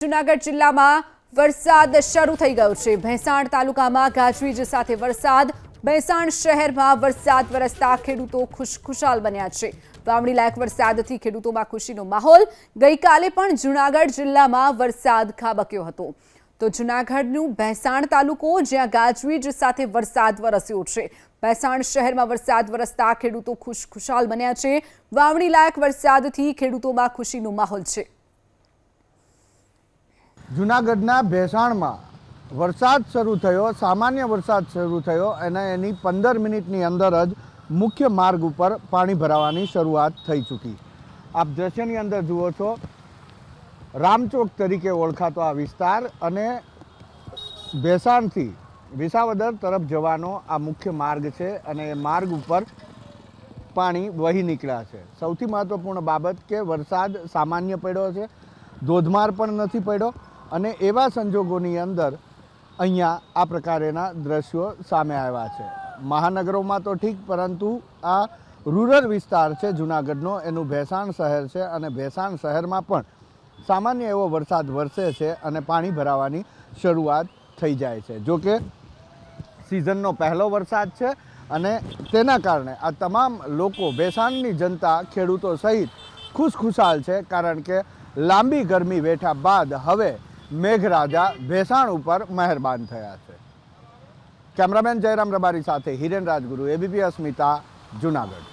જૂનાગઢ જિલ્લામાં વરસાદ શરૂ થઈ ગયો છે। ભેંસાણ તાલુકામાં ગાજવીજ સાથે વરસાદ। ભેંસાણ શહેરમાં વરસાદ વરસતા ખેડૂતો ખુશખુશાલ બન્યા છે। વાવણી લાયક વરસાદથી ખેડૂતોમાં ખુશીનો માહોલ। ગઈકાલે પણ જૂનાગઢ જિલ્લામાં વરસાદ ખાબક્યો હતો। તો જૂનાગઢનું ભેંસાણ તાલુકો જ્યાં ગાજવીજ સાથે વરસાદ વરસ્યો છે। ભેંસાણ શહેરમાં વરસાદ વરસતા ખેડૂતો ખુશખુશાલ બન્યા છે। વાવણી લાયક વરસાદથી ખેડૂતોમાં ખુશીનો માહોલ છે। જૂનાગઢના ભેંસાણમાં વરસાદ શરૂ થયો, સામાન્ય વરસાદ શરૂ થયો અને એની 15 મિનિટની અંદર જ મુખ્ય માર્ગ ઉપર પાણી ભરાવાની શરૂઆત થઈ ચૂકી। આપ દ્રશ્યની અંદર જુઓ છો, રામચોક તરીકે ઓળખાતો આ વિસ્તાર અને ભેંસાણથી વિસાવદર તરફ જવાનો આ મુખ્ય માર્ગ છે અને એ માર્ગ ઉપર પાણી વહી નીકળ્યા છે। સૌથી મહત્ત્વપૂર્ણ બાબત કે વરસાદ સામાન્ય પડ્યો છે, ધોધમાર પણ નથી પડ્યો અને એવા સંજોગોની અંદર અહીંયા આ પ્રકારના દ્રશ્યો સામે આવ્યા છે। મહાનગરોમાં તો ઠીક, પરંતુ આ રૂરલ વિસ્તાર છે જૂનાગઢનો, એનું ભેંસાણ શહેર છે અને ભેંસાણ શહેરમાં પણ સામાન્ય એવો વરસાદ વરસે છે અને પાણી ભરાવાની શરૂઆત થઈ જાય છે। જો કે સિઝનનો પહેલો વરસાદ છે અને તેના કારણે આ તમામ લોકો, ભેંસાણની જનતા, ખેડૂતો સહિત ખુશખુશાલ છે, કારણ કે લાંબી ગરમી વેઠા બાદ હવે મેઘરાજા ભેંસાણ ઉપર મહેરબાન થયા છે। કેમેરામેન જયરામ રબારી સાથે હિરેન રાજગુરુ, એબીપી અસ્મિતા, જૂનાગઢ।